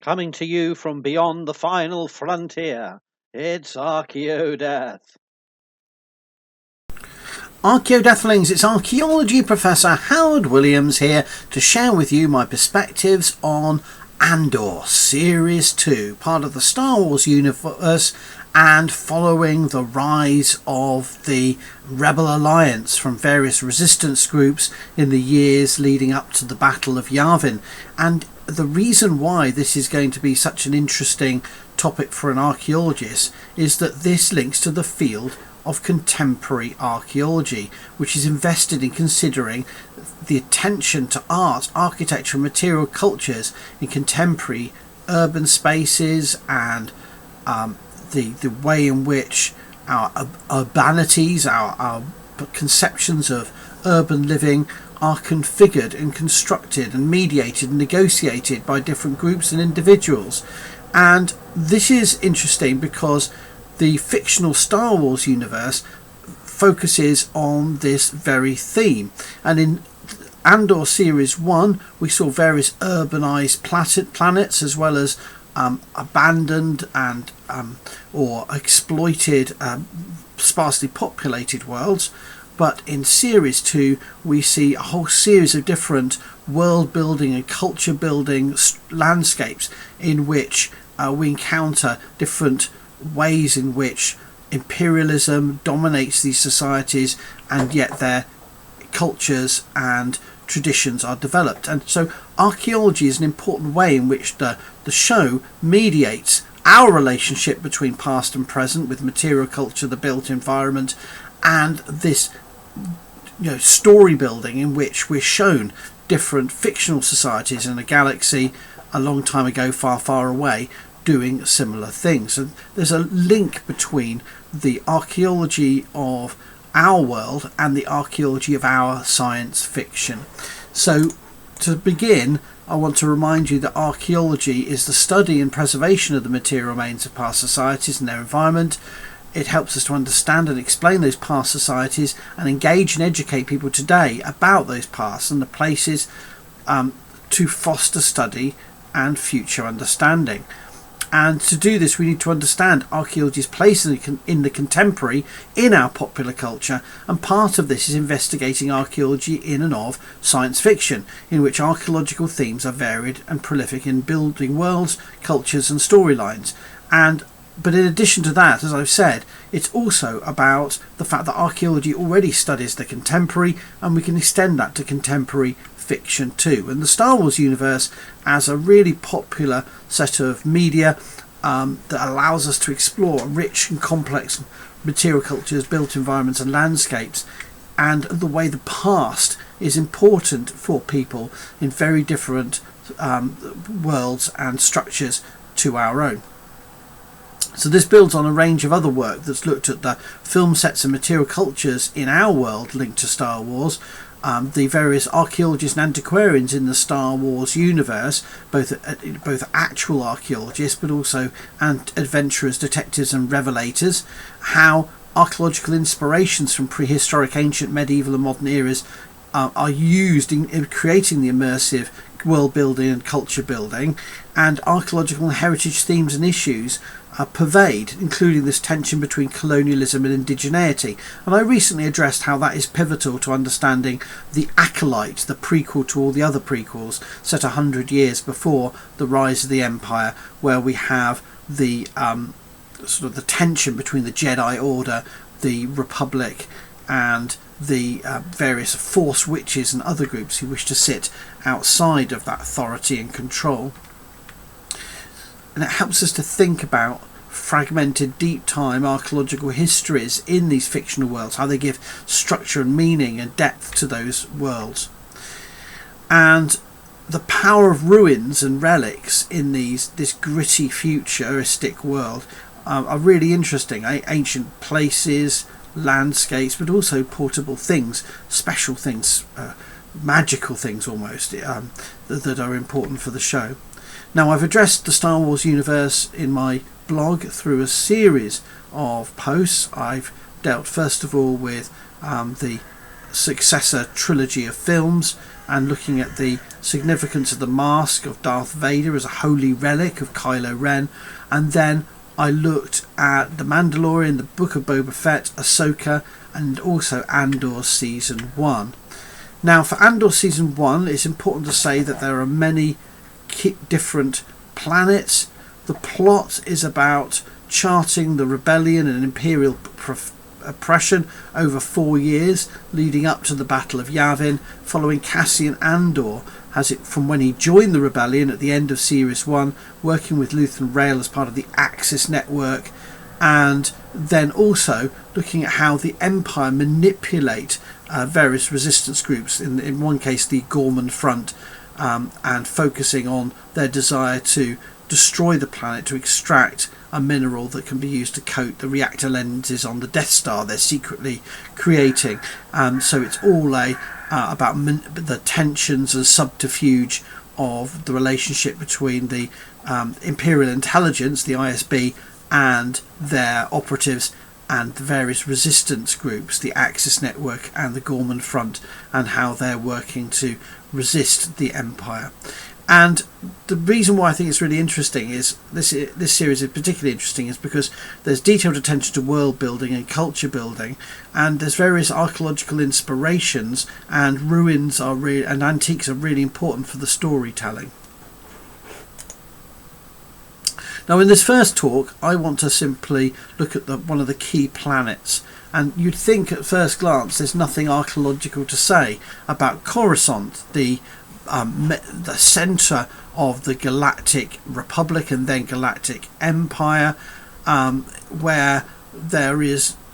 Coming to you from beyond the final frontier, it's Archaeodeath. Archaeodeathlings, it's archaeology professor Howard Williams here to share with you my perspectives on Andor Series 2, part of the Star Wars universe and following the rise of the Rebel Alliance from various resistance groups in the years leading up to the Battle of Yavin. And the reason why this is going to be such an interesting topic for an archaeologist is that this links to the field of contemporary archaeology, which is invested in considering the attention to art, architecture and material cultures in contemporary urban spaces, and the way in which our urbanities, our conceptions of urban living are configured and constructed and mediated and negotiated by different groups and individuals. And this is interesting because the fictional Star Wars universe focuses on this very theme. And in Andor Series 1 we saw various urbanized planets as well as abandoned and or exploited sparsely populated worlds. But in Series 2 we see a whole series of different world building and culture building landscapes in which we encounter different ways in which imperialism dominates these societies, and yet their cultures and traditions are developed. And so archaeology is an important way in which the show mediates our relationship between past and present with material culture, the built environment, and this story building in which we're shown different fictional societies in a galaxy a long time ago, far, far away, doing similar things. And there's a link between the archaeology of our world and the archaeology of our science fiction. So to begin, I want to remind you that archaeology is the study and preservation of the material remains of past societies and their environment. It helps us to understand and explain those past societies and engage and educate people today about those past and the places to foster study and future understanding. And to do this we need to understand archaeology's place in the contemporary, in our popular culture, and part of this is investigating archaeology in and of science fiction, in which archaeological themes are varied and prolific in building worlds, cultures and storylines. But in addition to that, as I've said, it's also about the fact that archaeology already studies the contemporary, and we can extend that to contemporary fiction too. And the Star Wars universe as a really popular set of media that allows us to explore rich and complex material cultures, built environments and landscapes, and the way the past is important for people in very different worlds and structures to our own. So this builds on a range of other work that's looked at the film sets and material cultures in our world linked to Star Wars, the various archaeologists and antiquarians in the Star Wars universe, both actual archaeologists but also adventurers, detectives and revelators, how archaeological inspirations from prehistoric, ancient, medieval and modern eras are used in creating the immersive world building and culture building, and archaeological and heritage themes and issues pervade, including this tension between colonialism and indigeneity. And I recently addressed how that is pivotal to understanding the Acolyte, the prequel to all the other prequels, set 100 years before the rise of the Empire, where we have the sort of the tension between the Jedi Order, the Republic and the various Force witches and other groups who wish to sit outside of that authority and control. And it helps us to think about fragmented deep time archaeological histories in these fictional worlds, how they give structure and meaning and depth to those worlds, and the power of ruins and relics in this gritty futuristic world are really interesting. Ancient places, landscapes, but also portable things, special things, magical things almost, that are important for the show. Now, I've addressed the Star Wars universe in my blog through a series of posts. I've dealt first of all with the successor trilogy of films and looking at the significance of the mask of Darth Vader as a holy relic of Kylo Ren. And then I looked at The Mandalorian, The Book of Boba Fett, Ahsoka, and also Andor Season 1. Now, for Andor Season 1, it's important to say that there are many different planets. The plot is about charting the rebellion and imperial oppression over 4 years leading up to the Battle of Yavin, following Cassian Andor has it from when he joined the rebellion at the end of Series 1, working with Luthen Rail as part of the Axis network, and then also looking at how the Empire manipulate various resistance groups, in one case the Gorman Front, and focusing on their desire to destroy the planet to extract a mineral that can be used to coat the reactor lenses on the Death Star they're secretly creating. So it's all about the tensions and subterfuge of the relationship between the Imperial Intelligence, the ISB, and their operatives, and the various resistance groups, the Axis Network and the Gorman Front, and how they're working to resist the Empire. And the reason why I think it's really interesting is this series is particularly interesting is because there's detailed attention to world building and culture building, and there's various archaeological inspirations, and ruins and antiques are really important for the storytelling. Now, in this first talk, I want to simply look at one of the key planets. And you'd think at first glance there's nothing archaeological to say about Coruscant, the centre of the Galactic Republic and then Galactic Empire, where there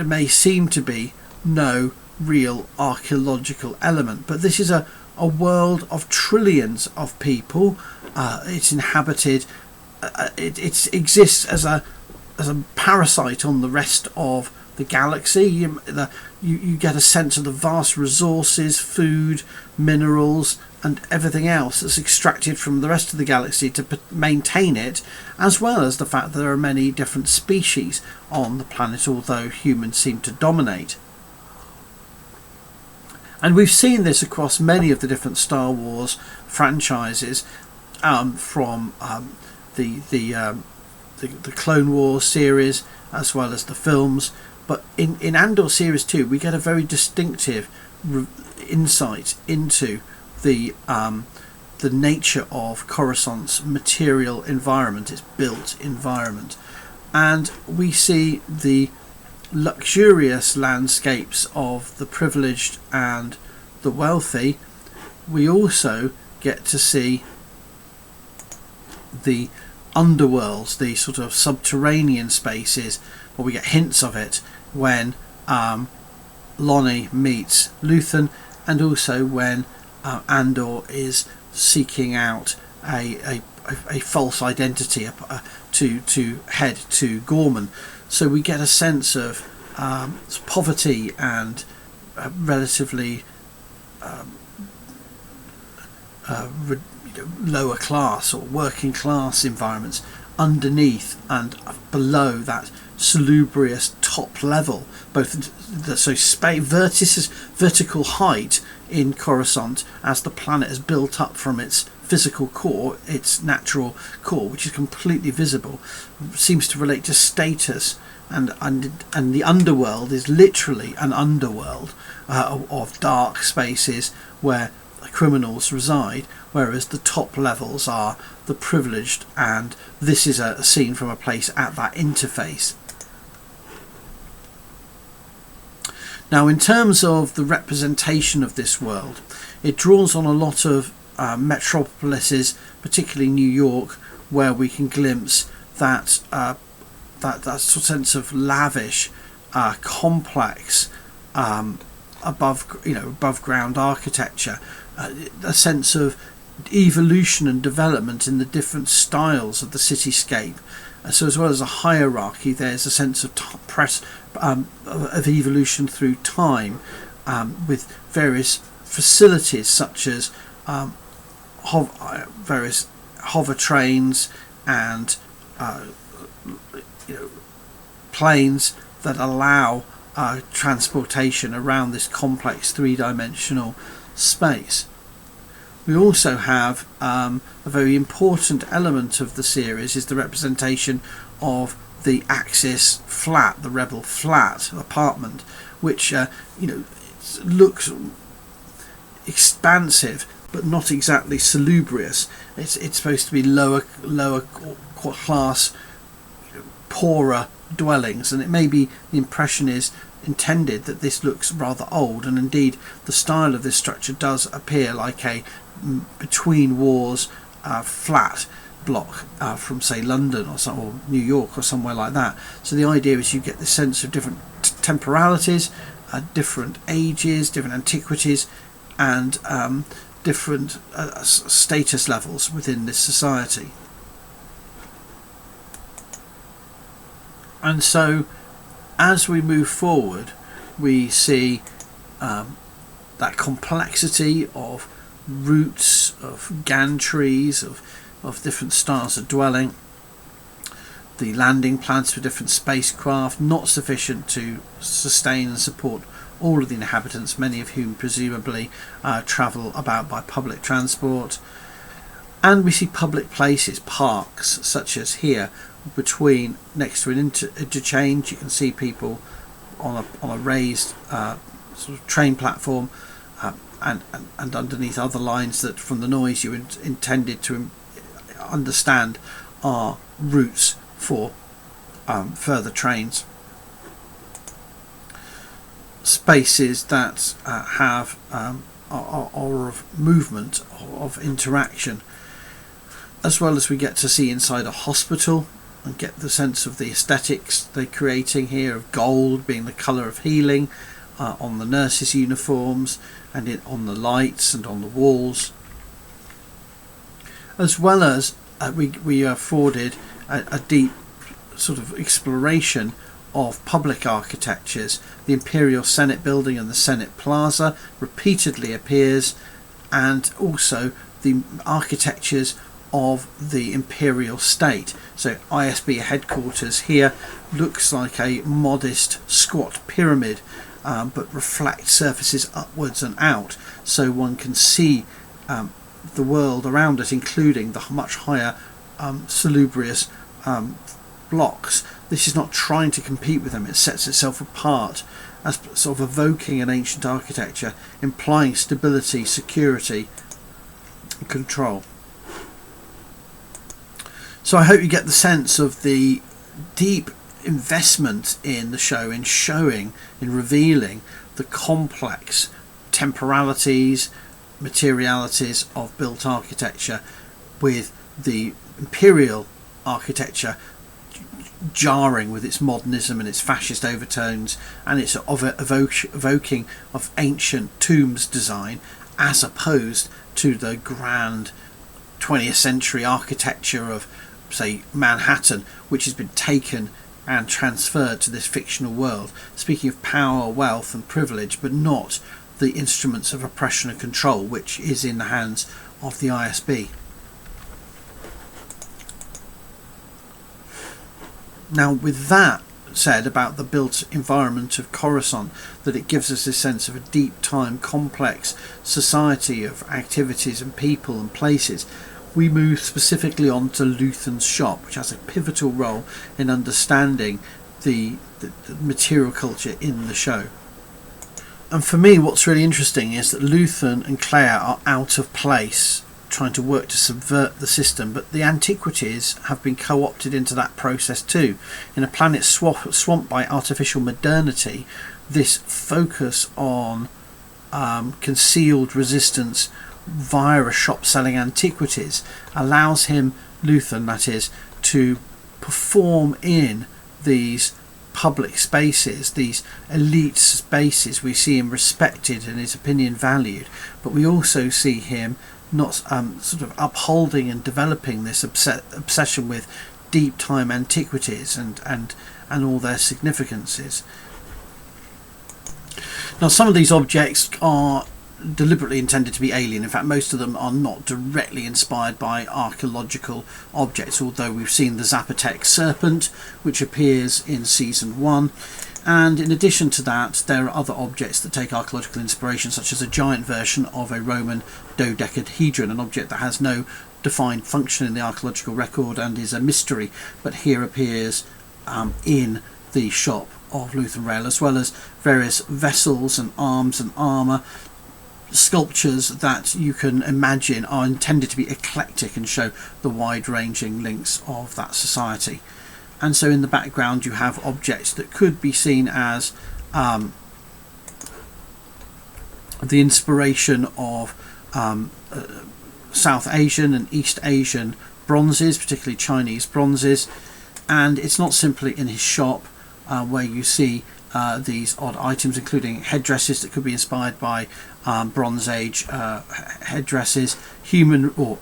may seem to be no real archaeological element. But this is a world of trillions of people. It's inhabited. It exists as a parasite on the rest of the galaxy. You get a sense of the vast resources, food, minerals, and everything else that's extracted from the rest of the galaxy to maintain it, as well as the fact that there are many different species on the planet, although humans seem to dominate. And we've seen this across many of the different Star Wars franchises, from the Clone Wars series as well as the films. But in Andor Series 2 we get a very distinctive insight into the nature of Coruscant's material environment, its built environment, and we see the luxurious landscapes of the privileged and the wealthy. We also get to see the underworlds, the sort of subterranean spaces, where we get hints of it when Lonnie meets Luthen, and also when Andor is seeking out a false identity to head to Gorman. So we get a sense of poverty and relatively lower class or working class environments underneath and below that salubrious top level, both vertical height in Coruscant as the planet is built up from its physical core, its natural core, which is completely visible, seems to relate to status, and the underworld is literally an underworld of dark spaces where criminals reside, whereas the top levels are the privileged, and this is a scene from a place at that interface. Now, in terms of the representation of this world, it draws on a lot of metropolises, particularly New York, where we can glimpse that sense of lavish, complex, above ground architecture, a sense of evolution and development in the different styles of the cityscape. So as well as a hierarchy, there's a sense of of evolution through time, with various facilities such as various hover trains and planes that allow transportation around this complex three-dimensional space. We also have a very important element of the series is the representation of the Axis flat, the Rebel flat apartment, which looks expansive but not exactly salubrious. It's supposed to be lower class, poorer dwellings, and it may be the impression is intended that this looks rather old, and indeed the style of this structure does appear like a between wars flat block from say London or New York or somewhere like that. So the idea is you get the sense of different temporalities, different ages, different antiquities, and different status levels within this society. And so as we move forward, we see that complexity of roots, of gantries, of different styles of dwelling, the landing plans for different spacecraft, not sufficient to sustain and support all of the inhabitants, many of whom presumably travel about by public transport. And we see public places, parks, such as here, next to an interchange. You can see people on a raised sort of train platform, and underneath other lines that from the noise you intended to understand are routes for further trains. Spaces that are of movement, of interaction, as well as we get to see inside a hospital and get the sense of the aesthetics they're creating here, of gold being the colour of healing on the nurses' uniforms and on the lights and on the walls, as well as we are afforded a deep sort of exploration of public architectures. The Imperial Senate building and the Senate Plaza repeatedly appears, and also the architectures of the Imperial State. So ISB headquarters here looks like a modest squat pyramid, but reflects surfaces upwards and out, so one can see the world around it, including the much higher salubrious blocks. This is not trying to compete with them, it sets itself apart as sort of evoking an ancient architecture, implying stability, security and control. So I hope you get the sense of the deep investment in the show, in showing, in revealing the complex temporalities, materialities of built architecture, with the imperial architecture jarring with its modernism and its fascist overtones and its evoking of ancient tombs design, as opposed to the grand 20th century architecture of, say, Manhattan, which has been taken and transferred to this fictional world, speaking of power, wealth and privilege, but not the instruments of oppression and control which is in the hands of the ISB. Now, with that said about the built environment of Coruscant, that it gives us this sense of a deep time complex society of activities and people and places, we move specifically on to Luthen's shop, which has a pivotal role in understanding the material culture in the show. And for me, what's really interesting is that Luthen and Claire are out of place, trying to work to subvert the system, but the antiquities have been co-opted into that process too. In a planet swamped by artificial modernity, this focus on concealed resistance via a shop selling antiquities allows him, Luthen that is, to perform in these public spaces, these elite spaces. We see him respected and his opinion valued, but we also see him not sort of upholding and developing this obsession with deep time antiquities and all their significances. Now, some of these objects are deliberately intended to be alien. In fact, most of them are not directly inspired by archaeological objects, although we've seen the Zapotec serpent, which appears in season 1. And in addition to that, there are other objects that take archaeological inspiration, such as a giant version of a Roman dodecahedron, an object that has no defined function in the archaeological record and is a mystery, but here appears in the shop of Lutheran Rail, as well as various vessels and arms and armour, sculptures that you can imagine are intended to be eclectic and show the wide-ranging links of that society. And so in the background you have objects that could be seen as the inspiration of South Asian and East Asian bronzes, particularly Chinese bronzes. And it's not simply in his shop where you see these odd items, including headdresses that could be inspired by Bronze Age headdresses, human or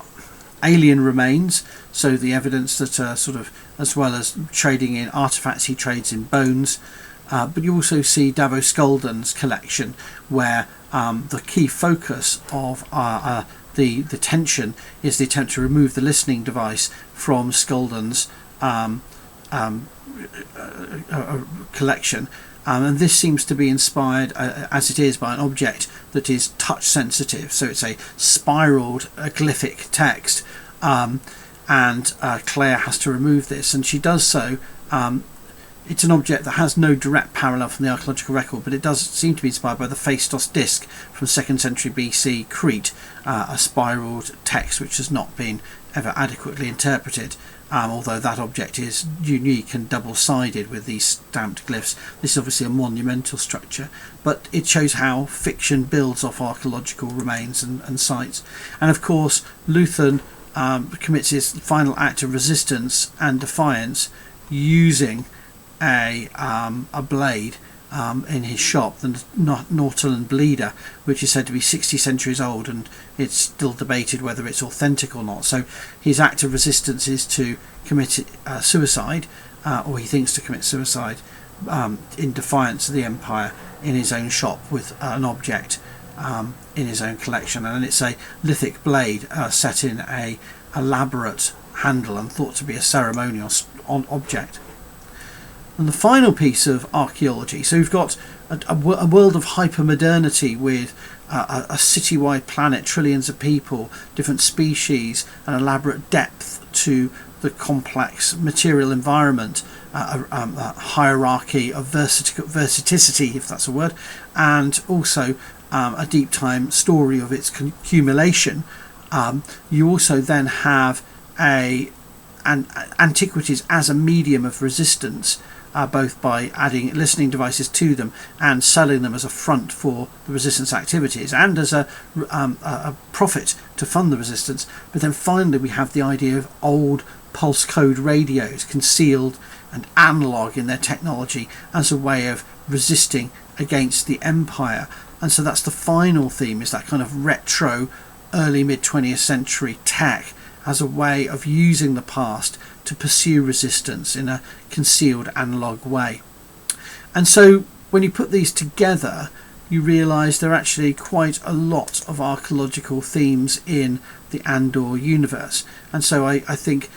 alien remains, so the evidence that sort of, as well as trading in artifacts, he trades in bones. But you also see Davo Skulden's collection, where the key focus of the tension is the attempt to remove the listening device from Skulden's collection. And this seems to be inspired, as it is, by an object that is touch sensitive. So it's a spiraled glyphic text, and Claire has to remove this, and she does so. It's an object that has no direct parallel from the archaeological record, but it does seem to be inspired by the Phaistos disc from 2nd century BC Crete, a spiraled text which has not been ever adequately interpreted. Although that object is unique and double-sided with these stamped glyphs. This is obviously a monumental structure, but it shows how fiction builds off archaeological remains and sites. And of course, Luthern commits his final act of resistance and defiance using a blade in his shop, the Northern Bleeder, which is said to be 60 centuries old, and it's still debated whether it's authentic or not. So his act of resistance is to commit suicide, or he thinks to commit suicide, in defiance of the Empire in his own shop with an object in his own collection. And it's a lithic blade set in a elaborate handle and thought to be a ceremonial object. And the final piece of archaeology, so we've got a world of hypermodernity with a citywide planet, trillions of people, different species, an elaborate depth to the complex material environment, a hierarchy of versatility, if that's a word, and also a deep time story of its accumulation. You also then have antiquities as a medium of resistance, both by adding listening devices to them and selling them as a front for the resistance activities and as a profit to fund the resistance. But then finally we have the idea of old pulse code radios, concealed and analog in their technology, as a way of resisting against the Empire. And so that's the final theme, is that kind of retro early mid-20th century tech as a way of using the past to pursue resistance in a concealed analog way. And so when you put these together, you realise there are actually quite a lot of archaeological themes in the Andor universe. And so I think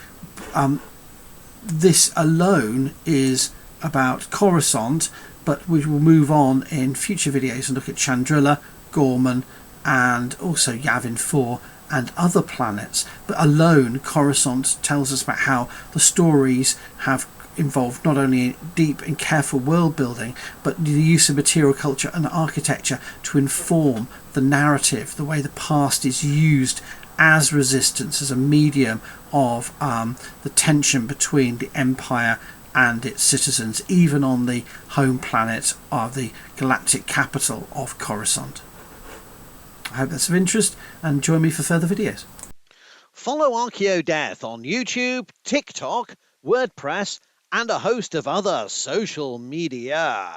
this alone is about Coruscant, but we will move on in future videos and look at Chandrila, Gorman, and also Yavin 4 and other planets. But alone, Coruscant tells us about how the stories have involved not only deep and careful world building, but the use of material culture and architecture to inform the narrative, the way the past is used as resistance, as a medium of the tension between the Empire and its citizens, even on the home planet of the galactic capital of Coruscant. I hope that's of interest, and join me for further videos. Follow ArchaeoDeath on YouTube, TikTok, WordPress, and a host of other social media.